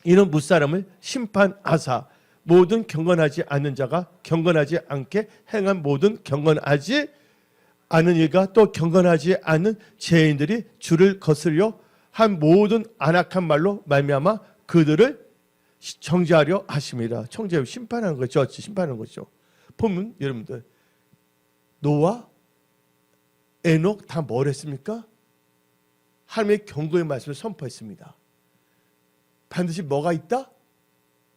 이는 무사람을 심판하사 모든 경건하지 않는 자가 경건하지 않게 행한 모든 경건하지 않은 일과 또 경건하지 않은 죄인들이 주를 거스려 한 모든 안악한 말로 말미암아 그들을 정죄하려 하심이라. 정죄하여 심판하는 거죠. 심판하는 거죠. 보면 여러분들 노아, 에녹 다 뭘 했습니까? 하나님의 경고의 말씀을 선포했습니다. 반드시 뭐가 있다?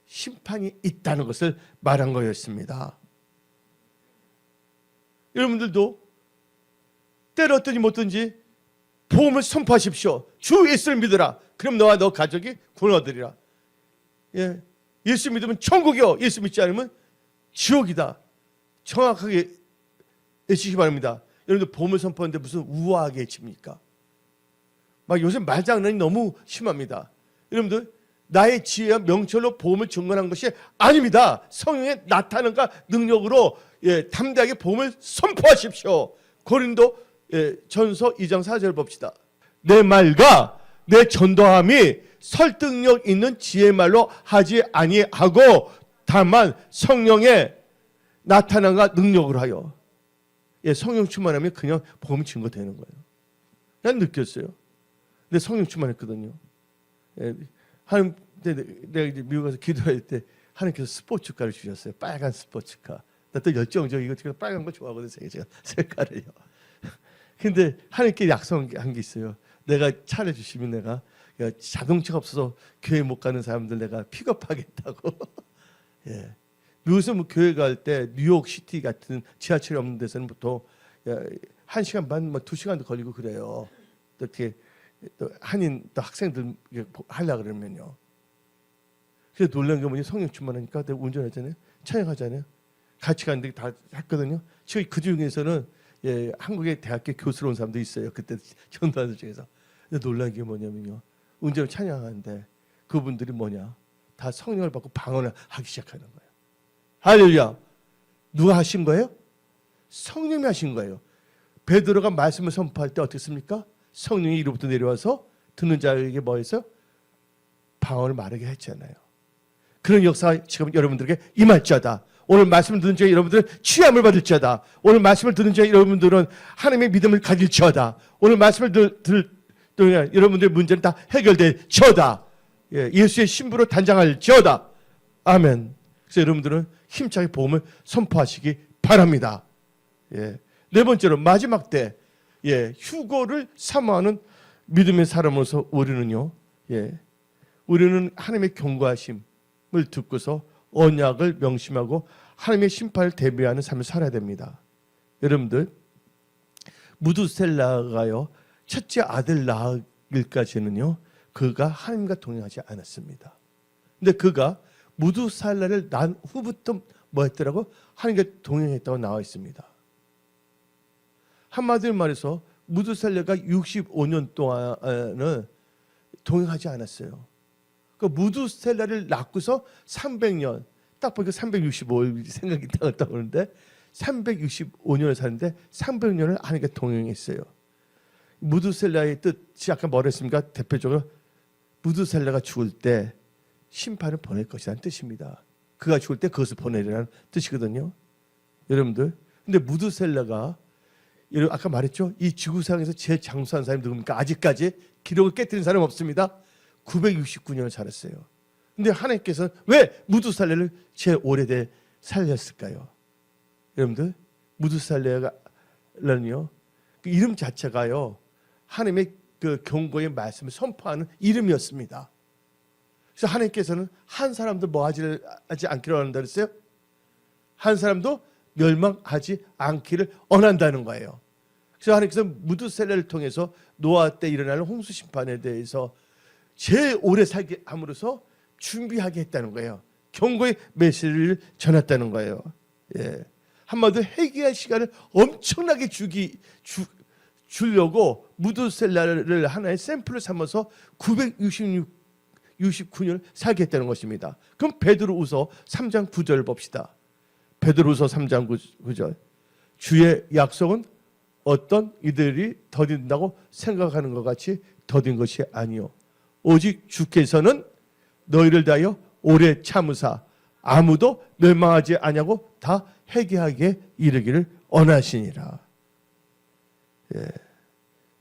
심판이 있다는 것을 말한 거였습니다. 여러분들도 때를 어떠지 못든지 복음을 선포하십시오. 주 예수를 믿으라. 그럼 너와 너 가족이 구원 얻으리라. 예. 예수 믿으면 천국이요. 예수 믿지 않으면 지옥이다. 정확하게 외치시기 바랍니다. 여러분들 복음을 선포하는데 무슨 우아하게 외칩니까? 막 요새 말장난이 너무 심합니다. 여러분들 나의 지혜와 명철로 복음을 증거하는 것이 아닙니다. 성령의 나타남과 능력으로 담대하게 복음을 선포하십시오. 고린도 전서 2장 4절 봅시다. 내 말과 내 전도함이 설득력 있는 지혜 말로 하지 아니하고 다만 성령의 나타남과 능력을 하여. 성령 충만하면 그냥 복음 증거되는 거예요. 난 느꼈어요. 근데 성령 충만했거든요. 하나님, 내가 이제 미국 가서 기도할 때 하나님께서 스포츠카를 주셨어요. 빨간 스포츠카. 나 또 열정적이고 빨간 거 좋아하거든요. 제가 색깔을요. 근데 하나님께 약속한 게 있어요. 내가 차를 주시면 내가 자동차가 없어서 교회 못 가는 사람들 내가 픽업하겠다고. 예. 미국에서 뭐 교회 갈 때 뉴욕 시티 같은 지하철이 없는 데서는 보통 1시간 반, 2시간도 걸리고 그래요. 또 이렇게 또 한인 또 학생들 하려고 그러면요. 그래서 놀란 게 뭐냐, 성령 충만하니까 내가 운전하잖아요. 찬양하잖아요. 같이 가는데 다 했거든요. 지금 그 중에서는 한국의 대학교 교수로 온 사람도 있어요. 그때 전도하는 중에서. 근데 놀란 게 뭐냐면요. 운전을 찬양하는데 그분들이 뭐냐, 다 성령을 받고 방언을 하기 시작하는 거예요. 할렐루야. 누가 하신 거예요? 성령이 하신 거예요. 베드로가 말씀을 선포할 때 어떻습니까? 성령이 위로부터 내려와서 듣는 자에게 뭐 했어요? 방언을 말하게 했잖아요. 그런 역사가 지금 여러분들에게 임할지어다. 오늘 말씀을 듣는 자에 여러분들은 취함을 받을지어다. 오늘 말씀을 듣는 자에 여러분들은 하나님의 믿음을 가질지어다. 오늘 말씀을 들으면 여러분들의 문제는 다 해결될지어다. 예수의 신부로 단장할지어다. 아멘. 그래서 여러분들은 힘차게 복음을 선포하시기 바랍니다. 네 번째로 마지막 때 휴거를 사모하는 믿음의 사람으로서 우리는요, 우리는 하나님의 경고하심을 듣고서 언약을 명심하고 하나님의 심판을 대비하는 삶을 살아야 됩니다. 여러분들, 무두셀라가요, 첫째 아들 낳기까지는요 그가 하나님과 동행하지 않았습니다. 근데 그가 무두살라를 난 후부터 뭐 했더라고? 하나님과 동행했다고 나와 있습니다. 한마디로 말해서 무두살라가 65년 동안은 동행하지 않았어요. 그 무두셀라를 낳고서 300년, 딱 보니까 365일 생각이 떠오르는데 365년을 사는데 300년을 하나님과 동행했어요. 무두셀라의 뜻이 아까 뭐랬습니까? 대표적으로 무두셀라가 죽을 때 심판을 보낼 것이라는 뜻입니다. 그가 죽을 때 그것을 보내라는 뜻이거든요. 여러분들, 근데 무두셀라가 아까 말했죠? 이 지구상에서 제일 장수한 사람이 누굽니까? 아직까지 기록을 깨뜨린 사람은 없습니다. 969년을 살았어요. 근데 하나님께서는 왜 무두살레를 제일 오래돼 살렸을까요? 여러분들, 무두살레라는요, 그 이름 자체가요, 하나님의 그 경고의 말씀을 선포하는 이름이었습니다. 그래서 하나님께서는 한 사람도 뭐 하지 않기를 원한다 그랬어요? 한 사람도 멸망하지 않기를 원한다는 거예요. 그래서 하나님께서 무두셀라를 통해서 노아 때 일어나는 홍수 심판에 대해서 제일 오래 살게 함으로써 준비하게 했다는 거예요. 경고의 메시지를 전했다는 거예요. 한마디로 회개할 시간을 엄청나게 주려고 무두셀라를 하나의 샘플을 삼아서 969년을 살게 했다는 것입니다. 그럼 베드로후서 3장 9절 봅시다. 베드로후서 3장 9절. 주의 약속은 어떤 이들이 더딘다고 생각하는 것 같이 더딘 것이 아니요, 오직 주께서는 너희를 다하여 오래 참으사 아무도 멸망하지 아니하고 다 회개하게 이르기를 원하시니라.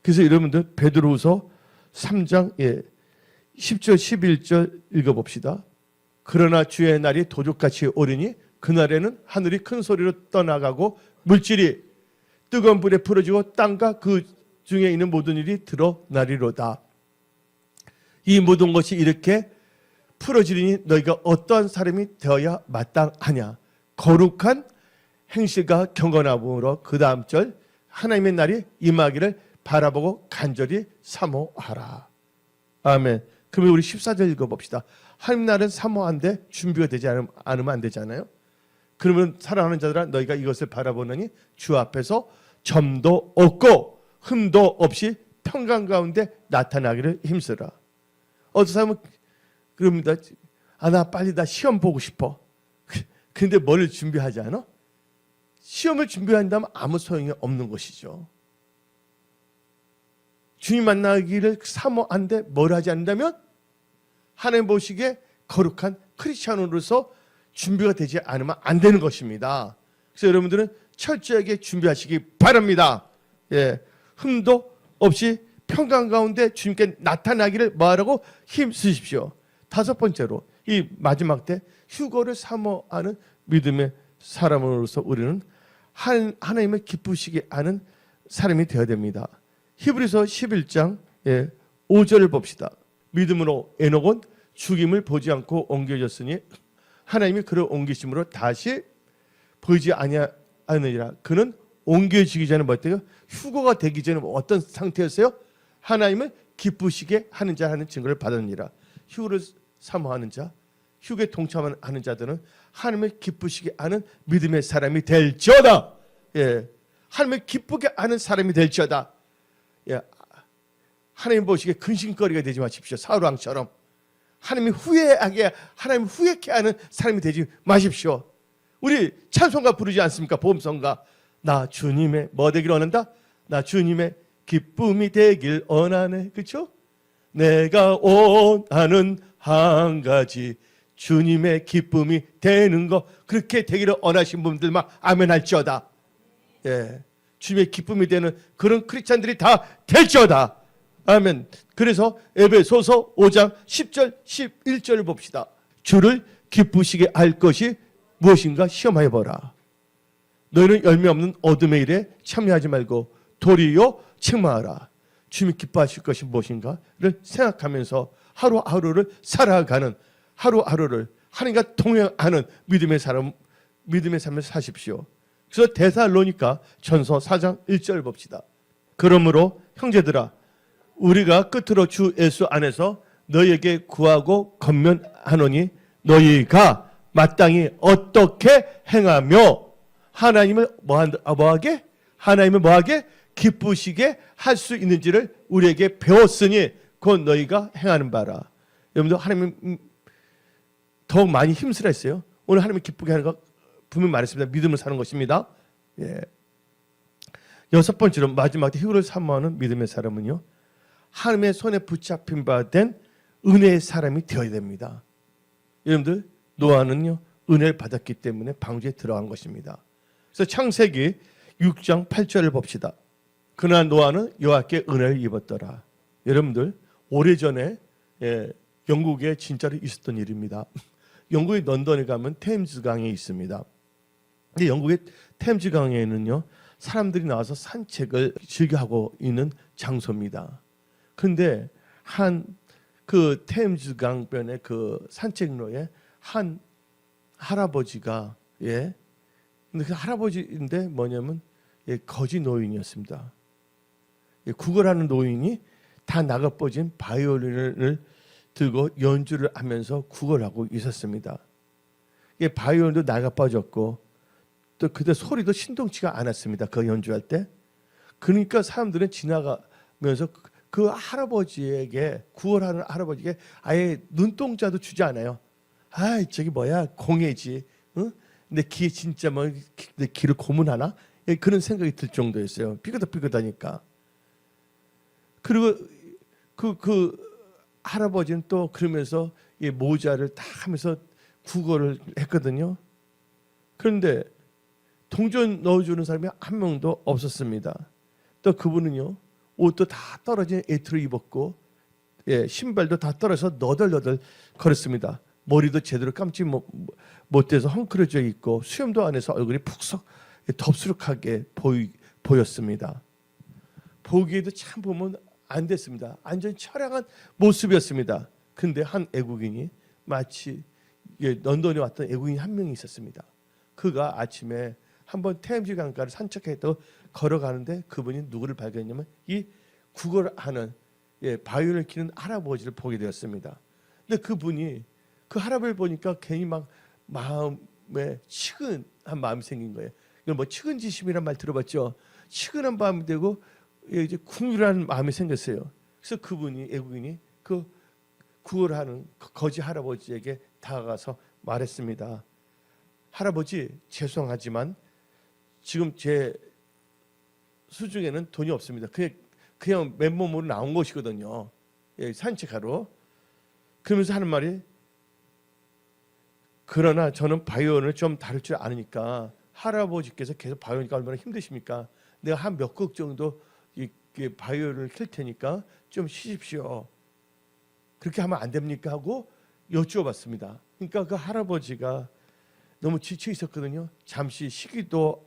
그래서 여러분들 베드로후서 3장 10절 11절 읽어봅시다. 그러나 주의 날이 도적같이 오리니 그날에는 하늘이 큰 소리로 떠나가고 물질이 뜨거운 불에 풀어지고 땅과 그 중에 있는 모든 일이 드러나리로다. 이 모든 것이 이렇게 풀어지리니 너희가 어떠한 사람이 되어야 마땅하냐. 거룩한 행실과 경건함으로 그 다음 절 하나님의 날이 임하기를 바라보고 간절히 사모하라. 아멘. 그러면 우리 14절 읽어봅시다. 하나님 날은 사모한데 준비가 되지 않으면 안 되잖아요. 그러면 사랑하는 자들아 너희가 이것을 바라보느니 주 앞에서 점도 없고 흠도 없이 평강 가운데 나타나기를 힘쓰라. 어떤 사람은 그럽니다. 나 빨리 나 시험 보고 싶어. 근데 뭘 준비하지 않아? 시험을 준비한다면 아무 소용이 없는 것이죠. 주님 만나기를 사모한데 뭘 하지 않는다면 하나님 보시기에 거룩한 크리스찬으로서 준비가 되지 않으면 안 되는 것입니다. 그래서 여러분들은 철저하게 준비하시기 바랍니다. 예, 흠도 없이 평강 가운데 주님께 나타나기를 뭐하라고 힘쓰십시오. 다섯 번째로 이 마지막 때 휴거를 사모하는 믿음의 사람으로서 우리는 하나님을 기쁘시게 하는 사람이 되어야 됩니다. 히브리서 11장 5절을 봅시다. 믿음으로 에녹은 죽임을 보지 않고 옮겨졌으니 하나님이 그를 옮기심으로 다시 보이지 아니하느니라. 그는 옮겨지기 전에 뭐였대요? 휴거가 되기 전에 어떤 상태였어요? 하나님을 기쁘시게 하는 자 하는 증거를 받았느니라. 휴거를 사모하는 자, 휴거에 동참하는 자들은 하나님을 기쁘시게 하는 믿음의 사람이 될지어다. 예, 하나님을 기쁘게 하는 사람이 될지어다. 예, 하나님 보시기에 근심거리가 되지 마십시오. 사울왕처럼 하나님이 하나님 후회케 하는 사람이 되지 마십시오. 우리 찬송가 부르지 않습니까? 보험성가. 나 주님의 뭐 되길 원한다? 나 주님의 기쁨이 되길 원하네. 그렇죠? 내가 원하는 한 가지 주님의 기쁨이 되는 거, 그렇게 되기를 원하신 분들만 아멘 할지어다. 예, 주님의 기쁨이 되는 그런 크리스찬들이 다 될지어다. 아멘. 그래서 에베소서 5장 10절 11절을 봅시다. 주를 기쁘시게 할 것이 무엇인가 시험하여 보라. 너희는 열매 없는 어둠의 일에 참여하지 말고 도리어 책망하라. 주님이 기뻐하실 것이 무엇인가를 생각하면서 하루하루를 살아가는, 하루하루를 하나님과 동행하는 믿음의 삶을 사십시오. 그래서 데살로니가 전서 4장 1절 봅시다. 그러므로 형제들아, 우리가 끝으로 주 예수 안에서 너희에게 구하고 권면하노니 너희가 마땅히 어떻게 행하며 하나님을 뭐하게? 하나님을 뭐하게? 기쁘시게 할 수 있는지를 우리에게 배웠으니 곧 너희가 행하는 바라. 여러분들 하나님 더욱 많이 힘쓰라 했어요. 오늘 하나님 기쁘게 하는 거 분명히 말했습니다. 믿음을 사는 것입니다. 예. 여섯 번째로 마지막 때 휴거를 사모하는 믿음의 사람은요, 하나님의 손에 붙잡힌 바 된 은혜의 사람이 되어야 됩니다. 여러분들 노아는요 은혜를 받았기 때문에 방주에 들어간 것입니다. 그래서 창세기 6장 8절을 봅시다. 그러나 노아는 여호와께 은혜를 입었더라. 여러분들 오래전에 영국에 진짜로 있었던 일입니다. 영국의 런던에 가면 템즈강에 있습니다. 근데 영국의 템즈강에는요 사람들이 나와서 산책을 즐겨하고 있는 장소입니다. 근데 그 템즈강변의 그 산책로에 한 할아버지가 근데 그 할아버지인데 뭐냐면 거지 노인이었습니다. 구걸하는 노인이 다 나가빠진 바이올린을 들고 연주를 하면서 구걸하고 있었습니다. 바이올린도 나가빠졌고 또 그때 소리도 신동치가 않았습니다. 그 연주할 때. 그러니까 사람들은 지나가면서 그 할아버지에게, 구걸하는 할아버지에게 아예 눈동자도 주지 않아요. 저기 뭐야 공예지. 응? 근데 귀에 진짜 내 귀를 고문하나? 그런 생각이 들 정도였어요. 삐끗하니까. 그리고 그 할아버지는 또 그러면서 모자를 다 하면서 구걸을 했거든요. 그런데 동전 넣어주는 사람이 한 명도 없었습니다. 또 그분은요 옷도 다 떨어진 에트를 입었고 신발도 다 떨어져서 너덜너덜 걸었습니다. 머리도 제대로 감지 못해서 헝클어져 있고 수염도 안 해서 얼굴이 푹석 덥수룩하게 보였습니다. 보기에도 참 보면 안 됐습니다. 완전히 처량한 모습이었습니다. 근데 한 애국인이 마치 런던에 왔던 애국인이 한 명이 있었습니다. 그가 아침에 한번 템즈 강가를 산책해서 걸어가는데 그분이 누구를 발견했냐면 이 구걸하는 바이올린을 키는 할아버지를 보게 되었습니다. 근데 그분이 그 할아버지를 보니까 괜히 막 마음에 치근한 마음이 생긴 거예요. 이걸 뭐 치근지심이란 말 들어봤죠? 치근한 마음이 되고 이제 궁휼한 마음이 생겼어요. 그래서 그분이 애국인이 그 구걸하는 거지 할아버지에게 다가가서 말했습니다. 할아버지, 죄송하지만 지금 제 수중에는 돈이 없습니다. 그냥 맨몸으로 나온 것이거든요. 예, 산책하러. 그러면서 하는 말이, 그러나 저는 바이올린을 좀 다룰 줄 아니까, 할아버지께서 계속 바이올린이 얼마나 힘드십니까? 내가 한 몇 곡 정도 이 바이올린을 킬 테니까 좀 쉬십시오. 그렇게 하면 안 됩니까? 하고 여쭈어봤습니다. 그러니까 그 할아버지가 너무 지쳐 있었거든요. 잠시 쉬기도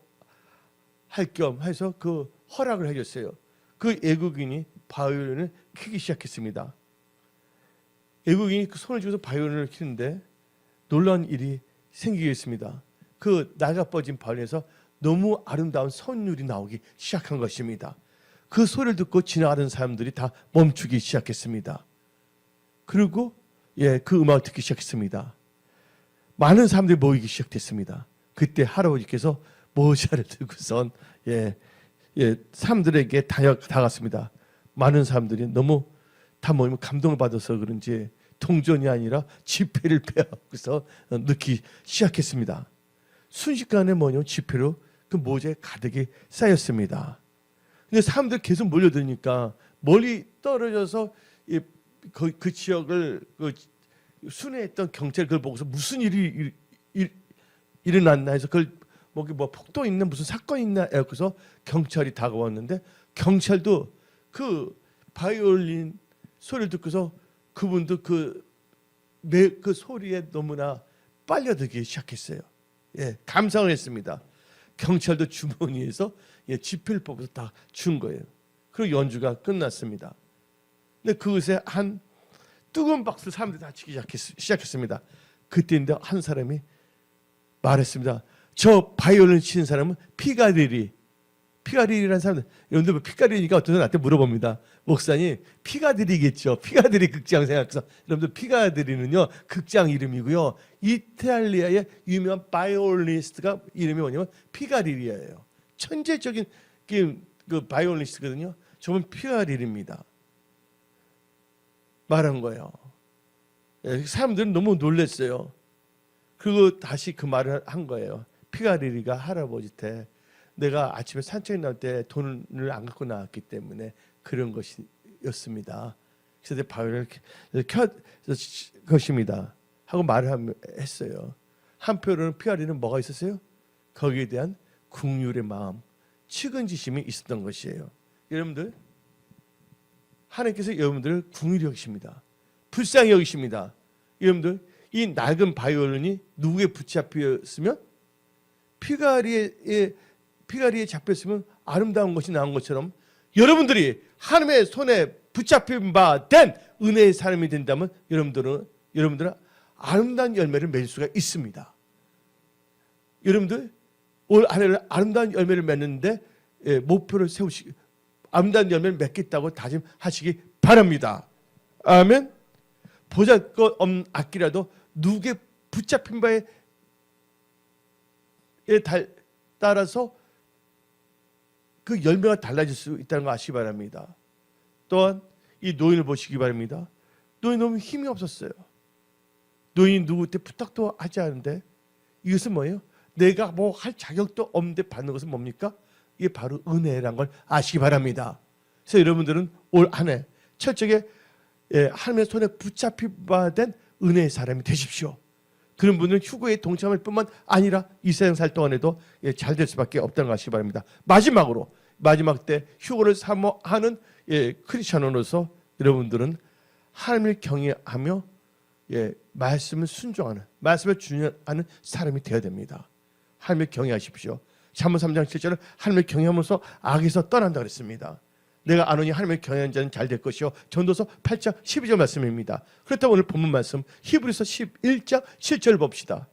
할 겸 해서 그 허락을 해줬어요. 그 애국인이 바이올린을 키기 시작했습니다. 애국인이 그 손을 쥐고서 바이올린을 키는데 놀라운 일이 생기겠습니다. 그 나가빠진 바이올린에서 너무 아름다운 선율이 나오기 시작한 것입니다. 그 소리를 듣고 지나가는 사람들이 다 멈추기 시작했습니다. 그리고 그 음악을 듣기 시작했습니다. 많은 사람들이 모이기 시작됐습니다. 그때 할아버지께서 모자를 들고선 사람들에게 다가갔습니다. 많은 사람들이 너무 다 모이면 감동을 받아서 그런지 동전이 아니라 지폐를 빼앗고서 넣기 시작했습니다. 순식간에 지폐로 그 모자에 가득이 쌓였습니다. 근데 사람들 계속 몰려드니까 멀리 떨어져서 그 지역을 순회했던 경찰이 그걸 보고서 무슨 일이 일어났나 해서 그걸 뭐 폭도 있나 무슨 사건이 있나 해서 경찰이 다가왔는데, 경찰도 그 바이올린 소리를 듣고서 그분도 그 소리에 너무나 빨려들기 시작했어요. 감상을 했습니다. 경찰도 주머니에서 지폐를 뽑아서 다 준 거예요. 그리고 연주가 끝났습니다. 근데 그것에 한 뜨거운 박수 사람들이 다 치기 시작했습니다. 그때인데 한 사람이 말했습니다. 저 바이올린 치는 사람은 피가리라는 사람, 여러분들 피가리니까 어떤 사람 나한테 물어봅니다. 목사님, 피가드리겠죠. 피가드리 극장 생각해서. 여러분들 피가드리는요 극장 이름이고요. 이탈리아의 유명한 바이올리니스트가 이름이 뭐냐면 피가리리예요. 천재적인 그 바이올리니스트거든요. 저분 피가리리입니다. 말한 거예요. 사람들은 너무 놀랐어요. 그리고 다시 그 말을 한 거예요. 피가리리가 할아버지한테 내가 아침에 산책에 나올 때 돈을 안 갖고 나왔기 때문에 그런 것이었습니다. 그래서 바이올린을 것입니다. 하고 말을 했어요. 한편으로는 피가리리는 뭐가 있었어요? 거기에 대한 긍휼의 마음, 측은지심이 있었던 것이에요. 여러분들, 하나님께서 여러분들을 긍휼히 여기십니다. 불쌍히 여기십니다. 여러분들, 이 낡은 바이올린이 누구에 붙잡혔으면 피가리에 잡혔으면 아름다운 것이 나온 것처럼 여러분들이 하나님의 손에 붙잡힌 바 된 은혜의 사람이 된다면 여러분들은 아름다운 열매를 맺을 수가 있습니다. 여러분들 올 한 해를 아름다운 열매를 맺는데 목표를 세우시기, 아름다운 열매를 맺겠다고 다짐하시기 바랍니다. 아멘. 보잘것없는 악기라도 누구의 붙잡힌 바에 따라서 그 열매가 달라질 수 있다는 거 아시기 바랍니다. 또한 이 노인을 보시기 바랍니다. 노인 너무 힘이 없었어요. 노인이 누구한테 부탁도 하지 않은데, 이것은 뭐예요? 내가 뭐 할 자격도 없는데 받는 것은 뭡니까? 이게 바로 은혜라는 걸 아시기 바랍니다. 그래서 여러분들은 올 한 해 철저하게 하나님의 손에 붙잡힌 바 된 은혜의 사람이 되십시오. 그런 분들은 휴거에 동참할 뿐만 아니라 이 세상 살 동안에도 잘 될 수밖에 없다는 걸 아시기 바랍니다. 마지막 때 휴거를 사모하는 크리스천으로서 여러분들은 하나님을 경외하며 말씀을 순종하는, 말씀을 준행하는 사람이 되어야 됩니다. 하나님을 경외하십시오. 잠언 3장 7절은 하나님을 경외하면서 악에서 떠난다 그랬습니다. 내가 아노니 하나님을 경외하는 자는 잘 될 것이요. 전도서 8장 12절 말씀입니다. 그렇다고 오늘 본문 말씀 히브리서 11장 7절 봅시다.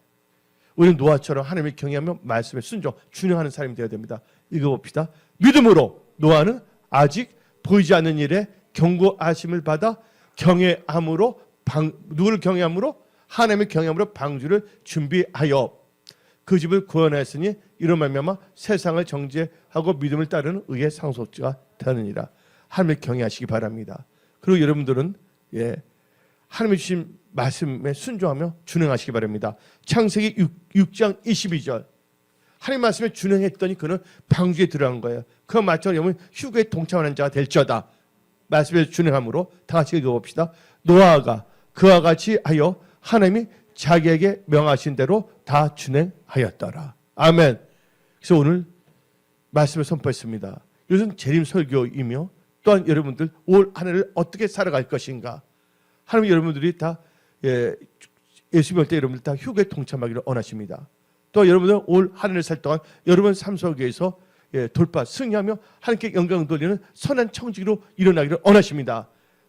우리는 노아처럼 하나님을 경외하며 말씀에 순종, 준행하는 사람이 되어야 됩니다. 읽어봅시다. 믿음으로 노아는 아직 보이지 않는 일에 경고하심을 받아 경외함으로 누구를 경외함으로? 하나님을 경외함으로 방주를 준비하여 그 집을 구원하였으니 이로 말미암아 세상을 정죄하고 믿음을 따르는 의의 상속자가 되느니라. 하나님을 경외하시기 바랍니다. 그리고 여러분들은 하나님이 주신 말씀에 순종하며 준행하시기 바랍니다. 창세기 6장 22절 하나님 말씀에 준행했더니 그는 방주에 들어간 거예요. 그 말처럼 여러분 휴거에 동참하는 자가 될지어다. 말씀에 준행함으로 다 같이 읽어봅시다. 노아가 그와 같이 하여 하나님이 자기에게 명하신 대로 다 준행하였더라. 아멘. 그래서 오늘 말씀을 선포했습니다. 이것은 재림 설교이며 또한 여러분들 올 한 해를 어떻게 살아갈 것인가. 하나님 여러분들이 다 예수 믿을 때 여러분들 다 휴거에 동참하기를 원하십니다. 또 여러분들 올 한 해를 살 동안 여러분 삶 속에서 돌파, 승리하며 하나님께 영광 돌리는 선한 청지기로 일어나기를 원하십니다.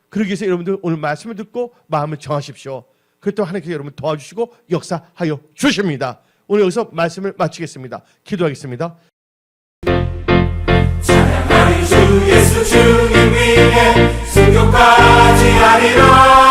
그러기 위해서 여러분들 오늘 말씀을 듣고 마음을 정하십시오. 그렇다고 하나님께서 여러분 도와주시고 역사하여 주십니다. 오늘 여기서 말씀을 마치겠습니다. 기도하겠습니다. 찬양하리 주 예수 주님 위에 순교까지 하리라.